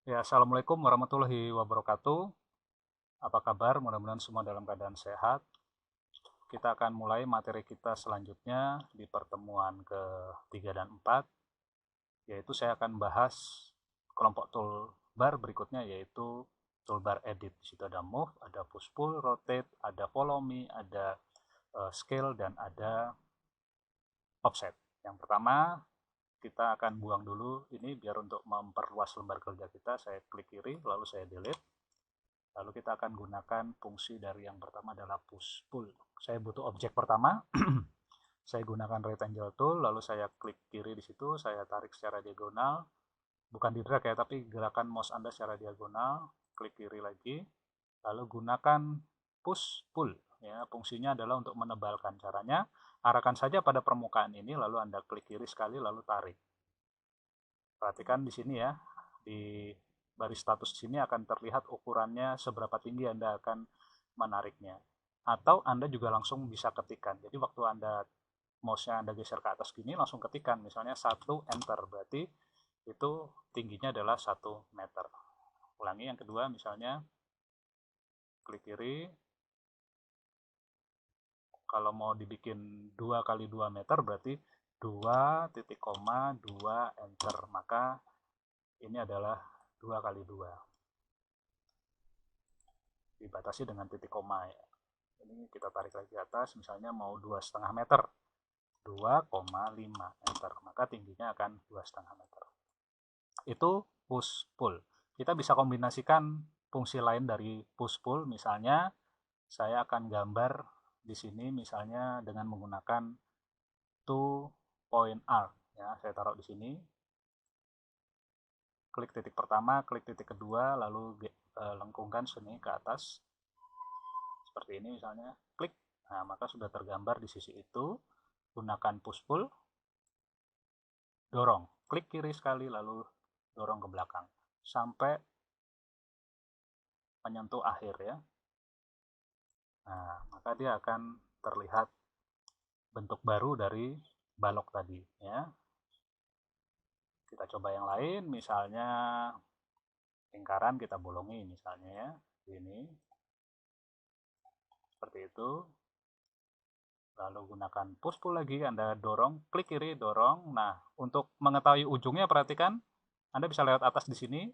Ya, Assalamualaikum warahmatullahi wabarakatuh. Apa kabar? Mudah-mudahan semua dalam keadaan sehat. Kita akan mulai materi kita selanjutnya di pertemuan ke-3 dan 4, yaitu saya akan bahas kelompok toolbar berikutnya, yaitu toolbar edit. Di situ ada move, ada push pull, rotate, ada follow me, ada scale, dan ada offset. Yang pertama, kita akan buang dulu ini biar untuk memperluas lembar kerja kita. Saya klik kiri, lalu saya delete. Lalu kita akan gunakan fungsi dari yang pertama adalah push pull. Saya butuh objek pertama, saya gunakan rectangle tool, lalu saya klik kiri di situ, saya tarik secara diagonal, bukan di drag ya, tapi gerakan mouse Anda secara diagonal, klik kiri lagi, lalu gunakan push pull. Ya, fungsinya adalah untuk menebalkan. Caranya, arahkan saja pada permukaan ini, lalu Anda klik kiri sekali, lalu tarik. Perhatikan di sini ya, di baris status sini akan terlihat ukurannya seberapa tinggi Anda akan menariknya. Atau Anda juga langsung bisa ketikkan. Jadi waktu Anda mouse-nya Anda geser ke atas gini, langsung ketikkan. Misalnya 1 enter, berarti itu tingginya adalah 1 meter. Ulangi yang kedua, misalnya klik kiri. Kalau mau dibikin 2 kali 2 meter, berarti 2 titik koma 2 enter. Maka ini adalah 2 kali 2. Dibatasi dengan titik koma ya. Ini kita tarik lagi ke atas, misalnya mau 2,5 meter, 2,5 meter, maka tingginya akan 2,5 meter. Itu push pull. Kita bisa kombinasikan fungsi lain dari push pull, misalnya saya akan gambar di sini misalnya dengan menggunakan two point arc ya. Saya taruh di sini, klik titik pertama, klik titik kedua, lalu lengkungkan sini ke atas seperti ini misalnya, klik. Nah, maka sudah tergambar di sisi itu. Gunakan push pull, dorong, klik kiri sekali lalu dorong ke belakang sampai menyentuh akhir ya. Nah, maka dia akan terlihat bentuk baru dari balok tadi ya. Kita coba yang lain, misalnya lingkaran kita bolongi misalnya ya, ini seperti itu. Lalu gunakan push pull lagi, Anda dorong, klik kiri, dorong. Nah, untuk mengetahui ujungnya perhatikan, Anda bisa lewat atas di sini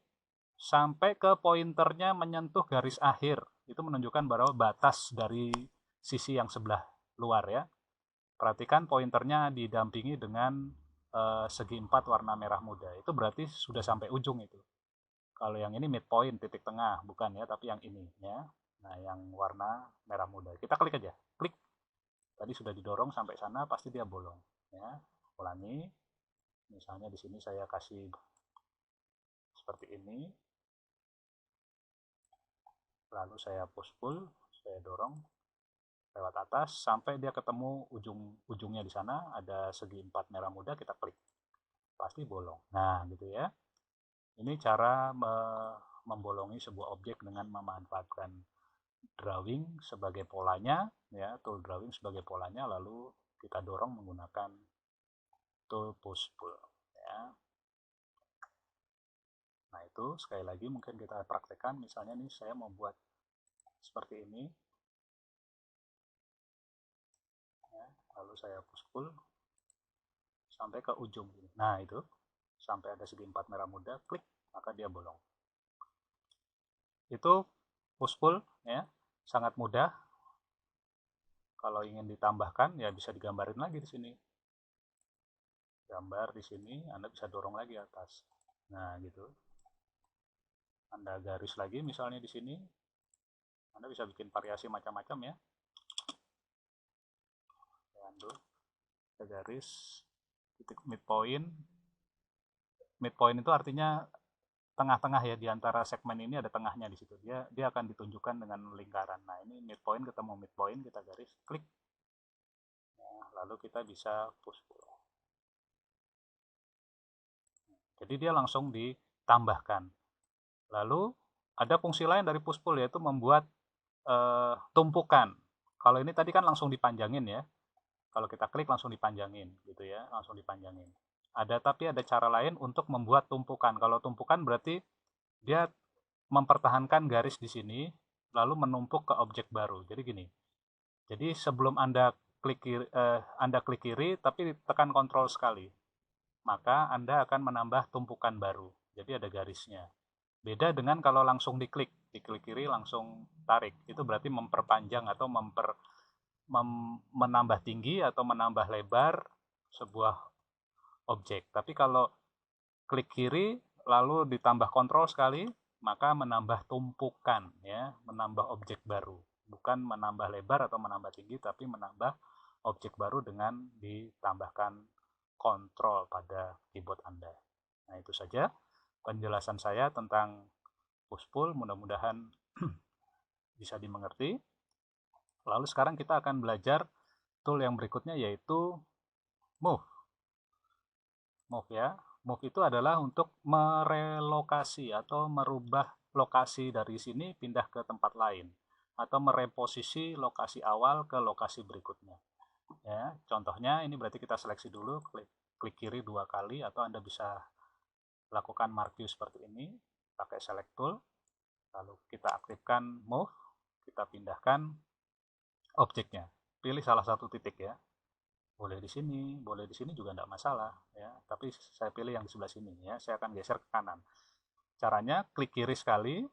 sampai ke pointernya menyentuh garis akhir. Itu menunjukkan bahwa batas dari sisi yang sebelah luar ya. Perhatikan pointernya didampingi dengan segi 4 warna merah muda. Itu berarti sudah sampai ujung itu. Kalau yang ini midpoint, titik tengah, bukan ya, tapi yang ini ya. Nah, yang warna merah muda. Kita klik aja. Klik. Tadi sudah didorong sampai sana, pasti dia bolong ya. Ulangi. Misalnya di sini saya kasih seperti ini. Lalu saya push pull, saya dorong lewat atas sampai dia ketemu ujungnya di sana, ada segi 4 merah muda, kita klik. Pasti bolong. Nah, gitu ya. Ini cara membolongi sebuah objek dengan memanfaatkan drawing sebagai polanya ya, tool drawing sebagai polanya, lalu kita dorong menggunakan tool push pull ya. Nah, itu sekali lagi mungkin kita praktekkan, misalnya nih saya mau buat seperti ini ya, lalu saya push pull sampai ke ujung ini. Nah, itu sampai ada segi 4 merah muda, klik, maka dia bolong. Itu push pull ya, sangat mudah. Kalau ingin ditambahkan ya bisa digambarin lagi di sini. Gambar di sini, Anda bisa dorong lagi atas. Nah, gitu. Anda garis lagi misalnya di sini. Anda bisa bikin variasi macam-macam ya. Saya garis titik midpoint. Midpoint itu artinya tengah-tengah ya, di antara segmen ini ada tengahnya di situ. Dia akan ditunjukkan dengan lingkaran. Nah, ini midpoint ketemu midpoint, kita garis, klik. Nah, lalu kita bisa push pull. Jadi dia langsung ditambahkan. Lalu ada fungsi lain dari push pull, yaitu membuat tumpukan. Kalau ini tadi kan langsung dipanjangin ya. Kalau kita klik langsung dipanjangin gitu ya, langsung dipanjangin. Tapi ada cara lain untuk membuat tumpukan. Kalau tumpukan berarti dia mempertahankan garis di sini, lalu menumpuk ke objek baru. Jadi gini, jadi sebelum Anda klik kiri, tapi tekan kontrol sekali, maka Anda akan menambah tumpukan baru. Jadi ada garisnya. Beda dengan kalau langsung diklik kiri langsung tarik, itu berarti memperpanjang atau menambah tinggi atau menambah lebar sebuah objek. Tapi kalau klik kiri lalu ditambah kontrol sekali, maka menambah tumpukan, ya, menambah objek baru, bukan menambah lebar atau menambah tinggi, tapi menambah objek baru dengan ditambahkan kontrol pada keyboard Anda. Nah, itu saja penjelasan saya tentang push pull, mudah-mudahan bisa dimengerti. Lalu sekarang kita akan belajar tool yang berikutnya, yaitu move. Move, ya. Move itu adalah untuk merelokasi atau merubah lokasi dari sini pindah ke tempat lain, atau mereposisi lokasi awal ke lokasi berikutnya. Ya, contohnya ini berarti kita seleksi dulu, klik kiri 2 kali, atau Anda bisa lakukan mark view seperti ini pakai select tool. Lalu kita aktifkan move, kita pindahkan objeknya. Pilih salah satu titik, ya. Boleh di sini juga tidak masalah, ya. Tapi saya pilih yang di sebelah sini, ya. Saya akan geser ke kanan. Caranya klik kiri sekali,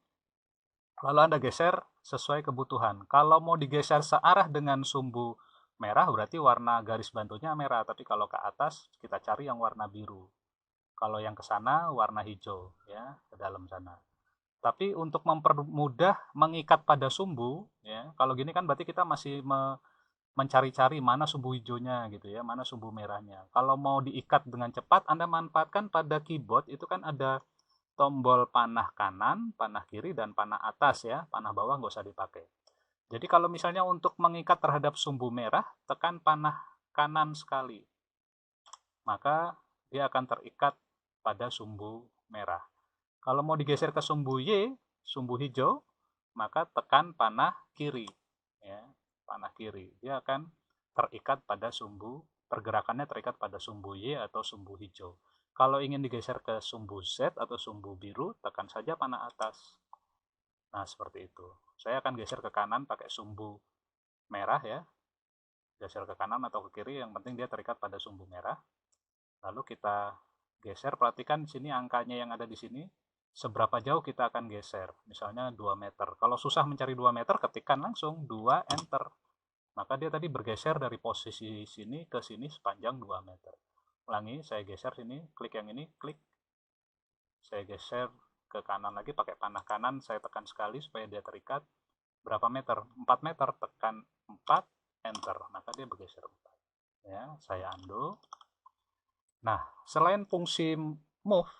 lalu Anda geser sesuai kebutuhan. Kalau mau digeser searah dengan sumbu merah, berarti warna garis bantunya merah. Tapi kalau ke atas, kita cari yang warna biru. Kalau yang ke sana, warna hijau, ya, ke dalam sana. Tapi untuk mempermudah mengikat pada sumbu, ya, kalau gini kan berarti kita masih mencari-cari mana sumbu hijaunya gitu, ya, mana sumbu merahnya. Kalau mau diikat dengan cepat, Anda manfaatkan pada keyboard itu kan ada tombol panah kanan, panah kiri, dan panah atas, ya. Panah bawah nggak usah dipakai. Jadi kalau misalnya untuk mengikat terhadap sumbu merah, tekan panah kanan sekali, maka dia akan terikat pada sumbu merah. Kalau mau digeser ke sumbu Y, sumbu hijau, maka tekan panah kiri, ya, panah kiri. Dia akan terikat pada sumbu, pergerakannya terikat pada sumbu Y atau sumbu hijau. Kalau ingin digeser ke sumbu Z atau sumbu biru, tekan saja panah atas. Nah, seperti itu. Saya akan geser ke kanan pakai sumbu merah, ya. Geser ke kanan atau ke kiri, yang penting dia terikat pada sumbu merah. Lalu kita geser, perhatikan sini angkanya yang ada di sini, seberapa jauh kita akan geser. Misalnya 2 meter. Kalau susah mencari 2 meter, ketikkan langsung 2 enter. Maka dia tadi bergeser dari posisi sini ke sini sepanjang 2 meter. Ulangi, saya geser sini, klik yang ini, klik. Saya geser ke kanan lagi pakai panah kanan, saya tekan sekali supaya dia terikat. Berapa meter? 4 meter, tekan 4, enter. Maka dia bergeser 4. Ya, saya undo. Nah, selain fungsi move,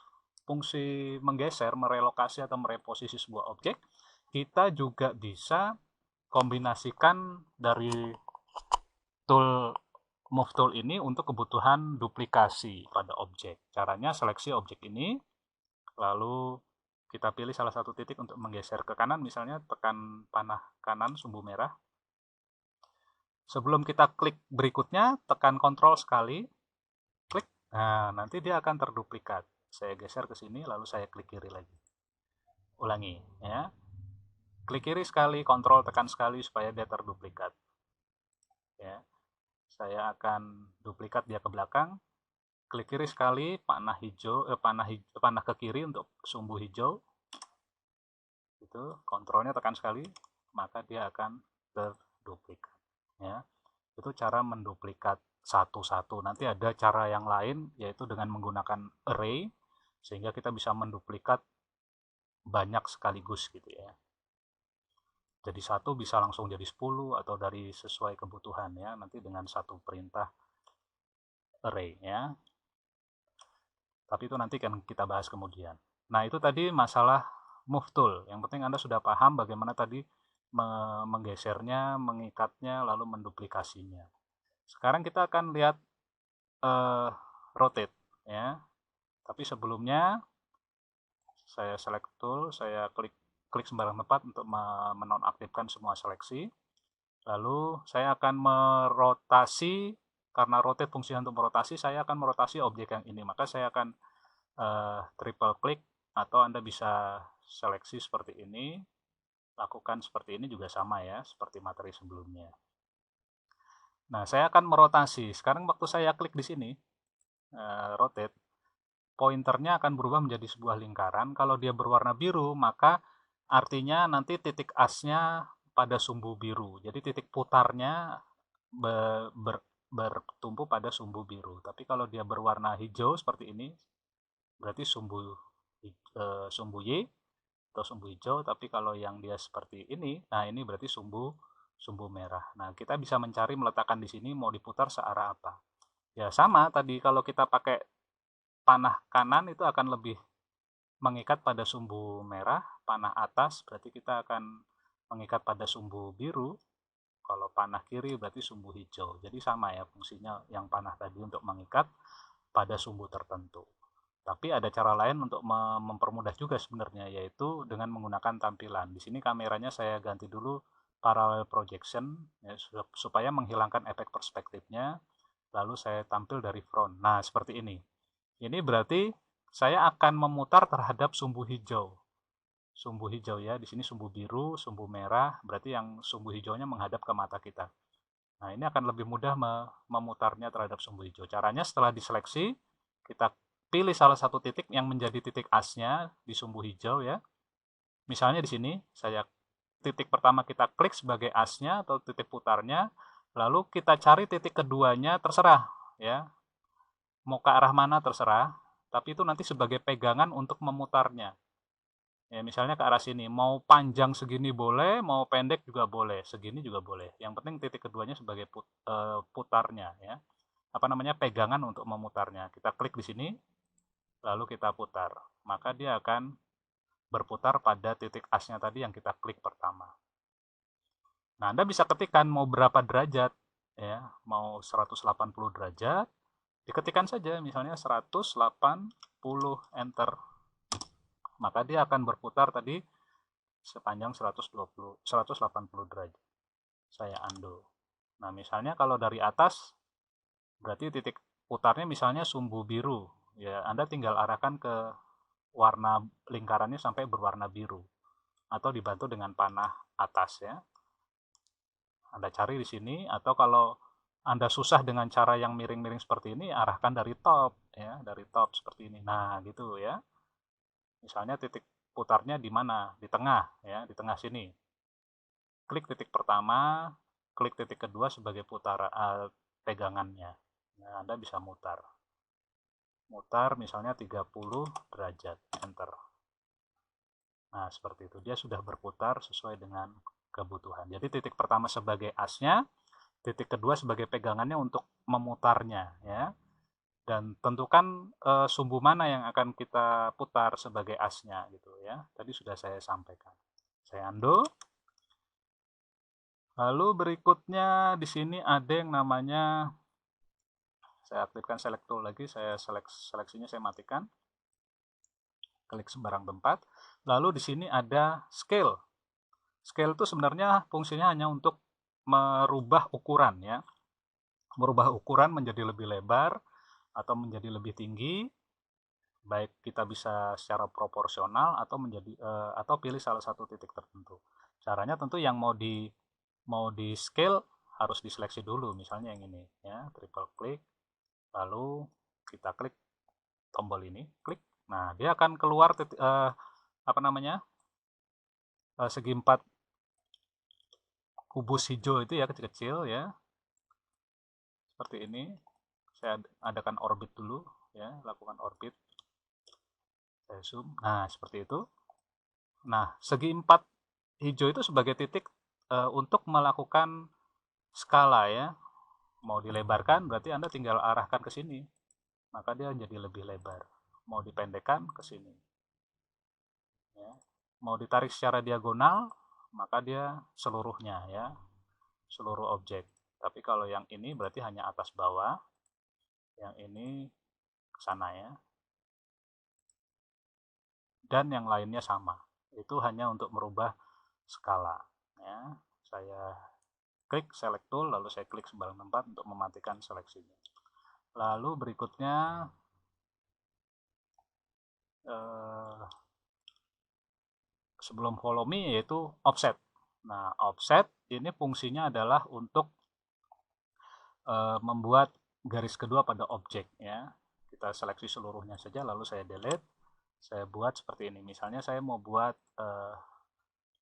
fungsi menggeser, merelokasi atau mereposisi sebuah objek, kita juga bisa kombinasikan dari tool move tool ini untuk kebutuhan duplikasi pada objek. Caranya seleksi objek ini, lalu kita pilih salah satu titik untuk menggeser ke kanan, misalnya tekan panah kanan sumbu merah. Sebelum kita klik berikutnya, tekan kontrol sekali, klik. Nah, nanti dia akan terduplikat. Saya geser ke sini, lalu saya klik kiri lagi. Ulangi, ya. Klik kiri sekali, kontrol tekan sekali supaya dia terduplikat. Ya. Saya akan duplikat dia ke belakang. Klik kiri sekali, panah hijau, panah ke kiri untuk sumbu hijau. Itu, kontrolnya tekan sekali, maka dia akan terduplikat. Ya. Itu cara menduplikat satu-satu. Nanti ada cara yang lain, yaitu dengan menggunakan array, sehingga kita bisa menduplikat banyak sekaligus gitu, ya. Jadi satu bisa langsung jadi 10 atau dari sesuai kebutuhan, ya, nanti dengan satu perintah array, ya. Tapi itu nanti kan kita bahas kemudian. Nah, itu tadi masalah move tool. Yang penting Anda sudah paham bagaimana tadi menggesernya, mengikatnya, lalu menduplikasinya. Sekarang kita akan lihat rotate, ya. Tapi sebelumnya saya select tool, saya klik sembarang tempat untuk menonaktifkan semua seleksi. Lalu saya akan merotasi, karena rotate fungsinya untuk merotasi, saya akan merotasi objek yang ini. Maka saya akan triple klik, atau Anda bisa seleksi seperti ini, lakukan seperti ini juga sama ya, seperti materi sebelumnya. Nah, saya akan merotasi. Sekarang waktu saya klik di sini, rotate, pointernya akan berubah menjadi sebuah lingkaran. Kalau dia berwarna biru, maka artinya nanti titik asnya pada sumbu biru. Jadi titik putarnya bertumpu pada sumbu biru. Tapi kalau dia berwarna hijau seperti ini, berarti sumbu Y atau sumbu hijau. Tapi kalau yang dia seperti ini, nah ini berarti sumbu merah. Nah, kita bisa mencari, meletakkan di sini mau diputar searah apa. Ya sama tadi, kalau kita pakai panah kanan itu akan lebih mengikat pada sumbu merah, panah atas berarti kita akan mengikat pada sumbu biru, kalau panah kiri berarti sumbu hijau. Jadi sama ya fungsinya yang panah tadi untuk mengikat pada sumbu tertentu. Tapi ada cara lain untuk mempermudah juga sebenarnya, yaitu dengan menggunakan tampilan. Di sini kameranya saya ganti dulu parallel projection ya, supaya menghilangkan efek perspektifnya. Lalu saya tampil dari front. Nah, seperti ini. Ini berarti saya akan memutar terhadap sumbu hijau. Sumbu hijau ya, di sini sumbu biru, sumbu merah, berarti yang sumbu hijaunya menghadap ke mata kita. Nah, ini akan lebih mudah memutarnya terhadap sumbu hijau. Caranya setelah diseleksi, kita pilih salah satu titik yang menjadi titik asnya di sumbu hijau ya. Misalnya di sini, titik pertama kita klik sebagai asnya atau titik putarnya, lalu kita cari titik keduanya, terserah ya. Mau ke arah mana terserah, tapi itu nanti sebagai pegangan untuk memutarnya. Ya, misalnya ke arah sini, mau panjang segini boleh, mau pendek juga boleh, segini juga boleh. Yang penting titik keduanya sebagai putarnya ya. Apa namanya, pegangan untuk memutarnya. Kita klik di sini, lalu kita putar. Maka dia akan berputar pada titik asnya tadi yang kita klik pertama. Nah, Anda bisa ketikkan mau berapa derajat ya, mau 180 derajat, diketikkan saja misalnya 180 enter. Maka dia akan berputar tadi sepanjang 180 derajat. Saya undo. Nah, misalnya kalau dari atas berarti titik putarnya misalnya sumbu biru. Ya, Anda tinggal arahkan ke warna lingkarannya sampai berwarna biru atau dibantu dengan panah atas ya. Anda cari di sini, atau kalau Anda susah dengan cara yang miring-miring seperti ini, arahkan dari top ya, dari top seperti ini. Nah, gitu ya. Misalnya titik putarnya di mana? Di tengah ya, di tengah sini. Klik titik pertama, klik titik kedua sebagai pegangannya. Nah, Anda bisa mutar. Mutar misalnya 30 derajat, enter. Nah, seperti itu. Dia sudah berputar sesuai dengan kebutuhan. Jadi titik pertama sebagai asnya, titik kedua sebagai pegangannya untuk memutarnya ya. Dan tentukan sumbu mana yang akan kita putar sebagai asnya gitu ya. Tadi sudah saya sampaikan. Saya undo. Lalu berikutnya di sini ada yang namanya, saya aktifkan select tool lagi, seleksinya saya matikan. Klik sembarang tempat. Lalu di sini ada scale. Scale itu sebenarnya fungsinya hanya untuk merubah ukuran ya. Merubah ukuran menjadi lebih lebar atau menjadi lebih tinggi. Baik kita bisa secara proporsional atau atau pilih salah satu titik tertentu. Caranya tentu yang mau di scale harus diseleksi dulu, misalnya yang ini ya, triple klik, lalu kita klik tombol ini, klik. Nah, dia akan keluar apa namanya? Segi empat kubus hijau itu ya, kecil-kecil ya. Seperti ini. Saya adakan orbit dulu ya, lakukan orbit. Saya zoom. Nah, seperti itu. Nah, segi empat hijau itu sebagai titik untuk melakukan skala ya. Mau dilebarkan berarti Anda tinggal arahkan ke sini. Maka dia jadi lebih lebar. Mau dipendekkan ke sini. Ya. Mau ditarik secara diagonal, maka dia seluruhnya ya. Seluruh objek. Tapi kalau yang ini berarti hanya atas bawah. Yang ini ke sana ya. Dan yang lainnya sama. Itu hanya untuk merubah skala ya. Saya klik select tool, lalu saya klik sembarang tempat untuk mematikan seleksinya. Lalu berikutnya sebelum follow me yaitu offset. Nah, offset ini fungsinya adalah untuk membuat garis kedua pada objek ya. Kita seleksi seluruhnya saja lalu saya delete. Saya buat seperti ini. Misalnya saya mau buat 6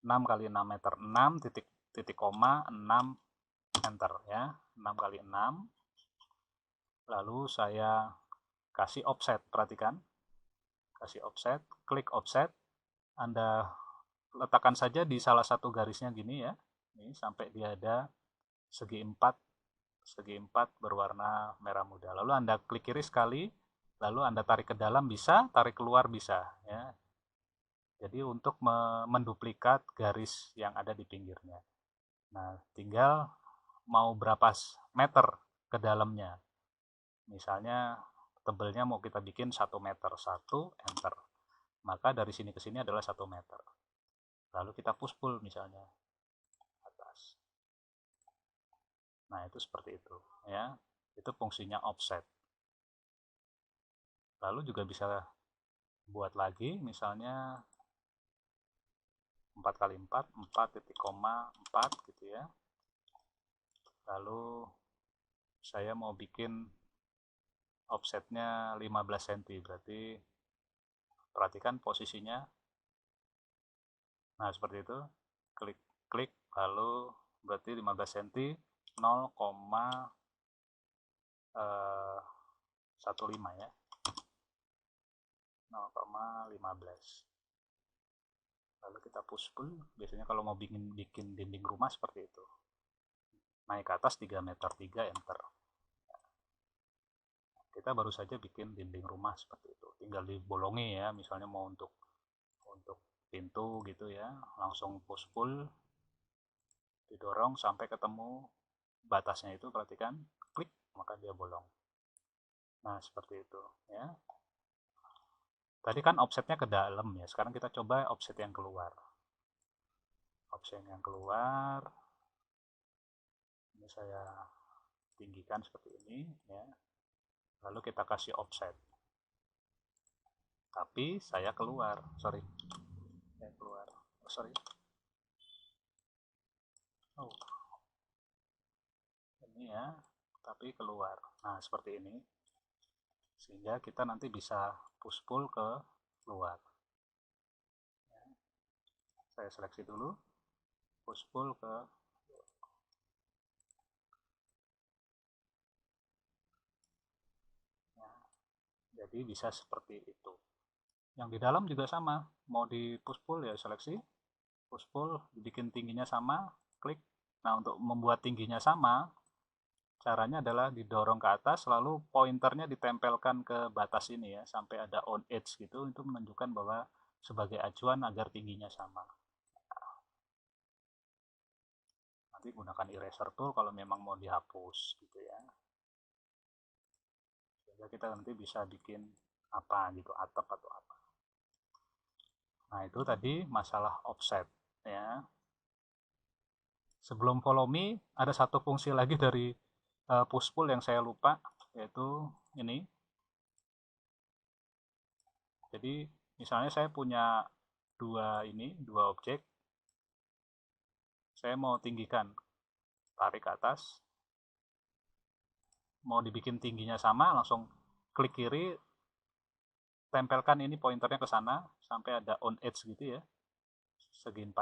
kali 6 meter, 6 titik koma 6 enter ya. 6 kali 6. Lalu saya kasih offset, perhatikan. Kasih offset, klik offset. Anda letakkan saja di salah satu garisnya gini ya. Ini sampai dia ada segi 4 berwarna merah muda. Lalu Anda klik kiri sekali, lalu Anda tarik ke dalam bisa, tarik keluar bisa ya. Jadi untuk menduplikat garis yang ada di pinggirnya. Nah, tinggal mau berapa meter ke dalamnya. Misalnya tebelnya mau kita bikin 1 meter, 1 enter. Maka dari sini ke sini adalah 1 meter. Lalu kita push pull misalnya atas. Nah, itu seperti itu ya. Itu fungsinya offset. Lalu juga bisa buat lagi misalnya 4 kali 4, 4 titik koma 4 gitu ya. Lalu saya mau bikin offsetnya 15 cm, berarti perhatikan posisinya. Nah, seperti itu. Klik lalu berarti 15 cm 0,15 ya. 0,15. Lalu kita push pull. Biasanya kalau mau bikin dinding rumah seperti itu. Naik ke atas 3 meter 3 enter. Kita baru saja bikin dinding rumah seperti itu. Tinggal dibolongi ya, misalnya mau untuk pintu gitu ya, langsung push pull, didorong sampai ketemu batasnya itu, perhatikan, klik maka dia bolong. Nah, seperti itu ya. Tadi kan offsetnya ke dalam ya, sekarang kita coba offset yang keluar. Offset yang keluar ini saya tinggikan seperti ini ya. Lalu kita kasih offset. Tapi saya keluar, sorry. Saya keluar. Oh, sorry. Oh. Ini ya, tapi keluar. Nah, seperti ini. Sehingga kita nanti bisa push pull ke luar. Saya seleksi dulu, push pull ke ya, jadi bisa seperti itu. Yang di dalam juga sama, mau di push pull ya seleksi, push pull, dibikin tingginya sama, klik. Nah, untuk membuat tingginya sama, caranya adalah didorong ke atas, lalu pointernya ditempelkan ke batas ini ya, sampai ada on edge gitu, itu menunjukkan bahwa sebagai acuan agar tingginya sama. Nanti gunakan eraser tool kalau memang mau dihapus gitu ya. Sehingga kita nanti bisa bikin apa gitu, atap atau apa. Nah, itu tadi masalah offset ya. Sebelum follow me, ada satu fungsi lagi dari push pull yang saya lupa, yaitu ini. Jadi misalnya saya punya dua objek, saya mau tinggikan, tarik ke atas, mau dibikin tingginya sama, langsung klik kiri, tempelkan ini pointernya ke sana sampai ada on edge gitu ya, segi 4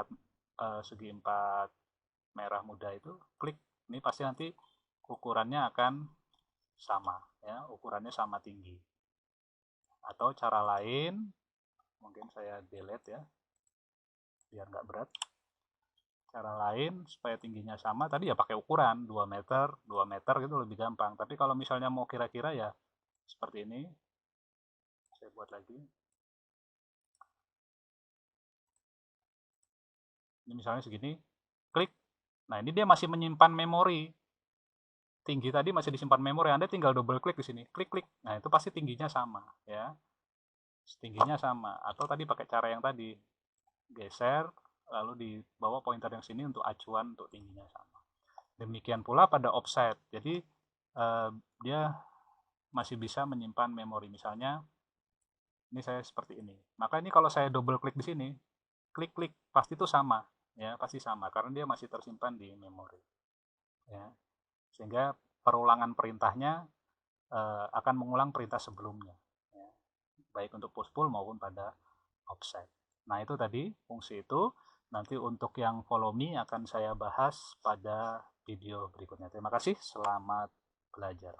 merah muda itu, klik. Ini pasti nanti ukurannya akan sama ya, ukurannya sama tinggi. Atau cara lain, mungkin saya delete ya biar nggak berat. Cara lain supaya tingginya sama tadi ya pakai ukuran 2 meter gitu lebih gampang. Tapi kalau misalnya mau kira-kira ya seperti ini, saya buat lagi. Ini misalnya segini, klik. Nah, ini dia masih menyimpan memori. Tinggi tadi masih disimpan memori, Anda tinggal double klik di sini, klik-klik. Nah, itu pasti tingginya sama ya. Tingginya sama. Atau tadi pakai cara yang tadi, geser lalu dibawa pointer yang sini untuk acuan untuk tingginya sama. Demikian pula pada offset. Jadi dia masih bisa menyimpan memori. Misalnya ini saya seperti ini. Maka ini kalau saya double klik di sini, klik-klik pasti itu sama, ya pasti sama karena dia masih tersimpan di memori. Ya. Sehingga perulangan perintahnya akan mengulang perintah sebelumnya, ya. Baik untuk push pull maupun pada offset. Nah itu tadi fungsi itu. Nanti untuk yang follow me akan saya bahas pada video berikutnya. Terima kasih, selamat belajar.